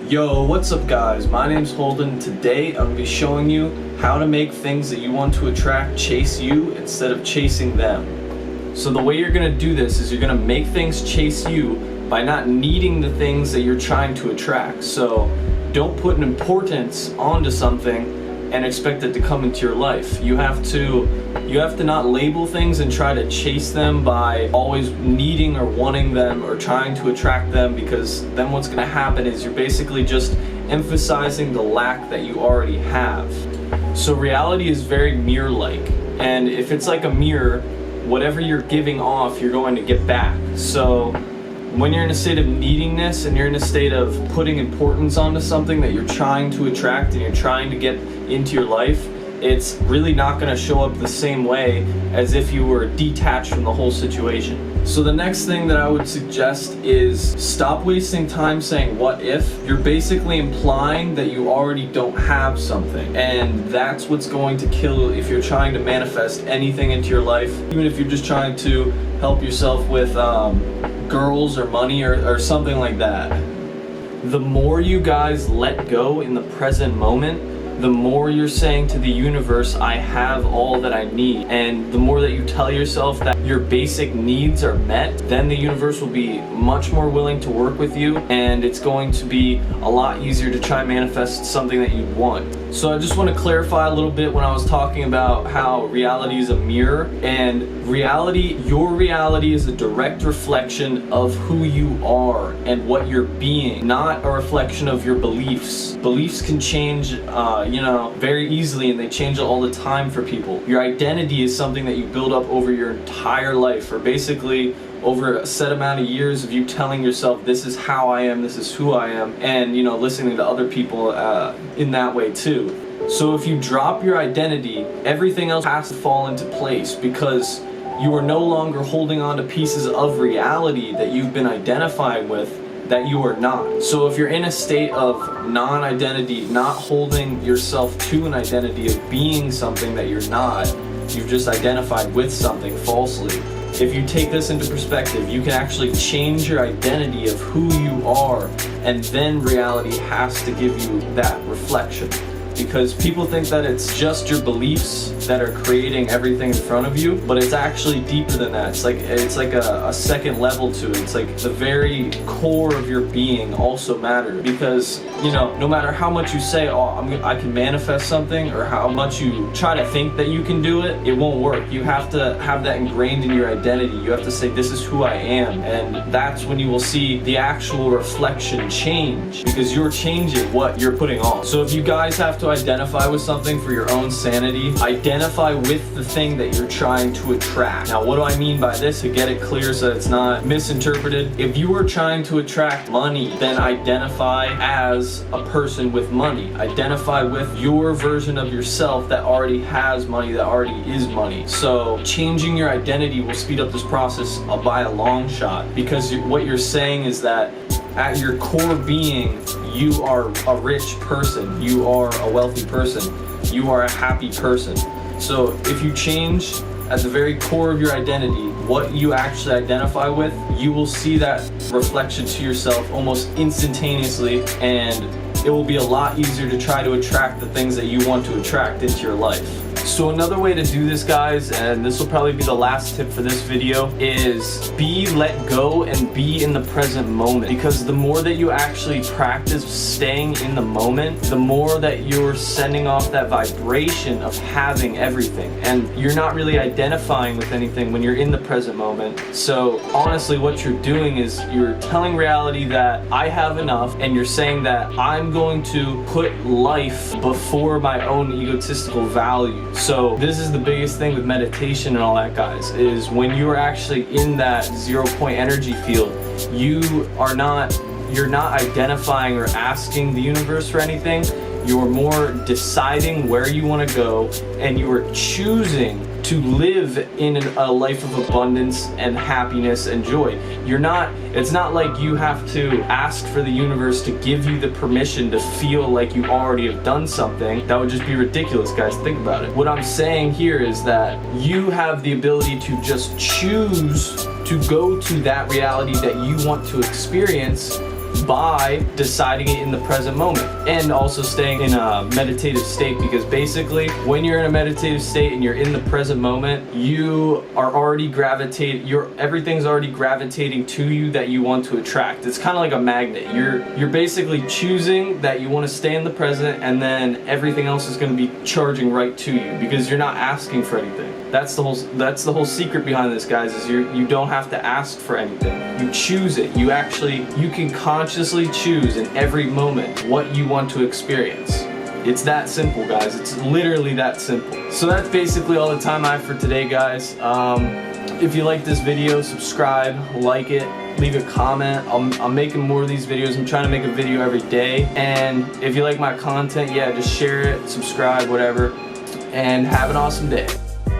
Yo, what's up guys? My name's Holden. Today I'm going to be showing you how to make things that you want to attract chase you instead of chasing them. So the way you're going to do this is you're going to make things chase you by not needing the things that you're trying to attract. So don't put an importance onto something and expect it to come into your life. You have to not label things and try to chase them by always needing or wanting them or trying to attract them, because then what's going to happen is you're basically just emphasizing the lack that you already have. So reality is very mirror-like, and if it's like a mirror, whatever you're giving off, you're going to get back. So when you're in a state of neediness and you're in a state of putting importance onto something that you're trying to attract and you're trying to get into your life, it's really not going to show up the same way as if you were detached from the whole situation. So the next thing that I would suggest is stop wasting time saying what if. You're basically implying that you already don't have something, and that's what's going to kill if you're trying to manifest anything into your life. Even if you're just trying to help yourself with girls or money or something like that. The more you guys let go in the present moment, the more you're saying to the universe, I have all that I need. And the more that you tell yourself that your basic needs are met, then the universe will be much more willing to work with you, and it's going to be a lot easier to try and manifest something that you want. So I just want to clarify a little bit when I was talking about how reality is a mirror, and your reality is a direct reflection of who you are and what you're being, not a reflection of your beliefs. Beliefs can change very easily, and they change all the time for people. Your identity is something that you build up over your entire life, or basically over a set amount of years of you telling yourself, this is how I am, this is who I am, and listening to other people in that way too. So if you drop your identity, everything else has to fall into place, because you are no longer holding on to pieces of reality that you've been identifying with that you are not. So if you're in a state of non-identity, not holding yourself to an identity of being something that you're not, you've just identified with something falsely. If you take this into perspective, you can actually change your identity of who you are, and then reality has to give you that reflection. Because people think that it's just your beliefs that are creating everything in front of you, but it's actually deeper than that. It's like a second level to it. It's like the very core of your being also matters, because no matter how much you say, I can manifest something, or how much you try to think that you can do it, it won't work. You have to have that ingrained in your identity. You have to say, this is who I am, and that's when you will see the actual reflection change, because you're changing what you're putting on. So if you guys have to identify with something for your own sanity, identify with the thing that you're trying to attract. Now, what do I mean by this, to get it clear so it's not misinterpreted? If you are trying to attract money, then identify as a person with money. Identify with your version of yourself that already has money, that already is money. So changing your identity will speed up this process by a long shot, because what you're saying is that at your core being, you are a rich person, you are a wealthy person, you are a happy person. So if you change at the very core of your identity what you actually identify with, you will see that reflection to yourself almost instantaneously, and it will be a lot easier to try to attract the things that you want to attract into your life. So another way to do this, guys, and this will probably be the last tip for this video, is let go and be in the present moment. Because the more that you actually practice staying in the moment, the more that you're sending off that vibration of having everything, and you're not really identifying with anything when you're in the present moment. So honestly, what you're doing is you're telling reality that I have enough, and you're saying that I'm going to put life before my own egotistical values. So this is the biggest thing with meditation and all that, guys, is when you are actually in that 0 point energy field, you're not identifying or asking the universe for anything. You're more deciding where you want to go, and you are choosing to live in a life of abundance and happiness and joy. It's not like you have to ask for the universe to give you the permission to feel like you already have done something. That would just be ridiculous, guys. Think about it. What I'm saying here is that you have the ability to just choose to go to that reality that you want to experience, by deciding it in the present moment, and also staying in a meditative state, because basically when you're in a meditative state and you're in the present moment, you are already everything's already gravitating to you that you want to attract. It's kind of like a magnet. You're basically choosing that you want to stay in the present, and then everything else is going to be charging right to you because you're not asking for anything. That's the whole secret behind this, guys, is you don't have to ask for anything. You choose it. You can consciously choose in every moment what you want to experience. It's that simple, guys. It's literally that simple. So that's basically all the time I have for today, guys. If you like this video, subscribe, like it, leave a comment. I'm making more of these videos. I'm trying to make a video every day. And if you like my content, yeah, just share it, subscribe, whatever, and have an awesome day.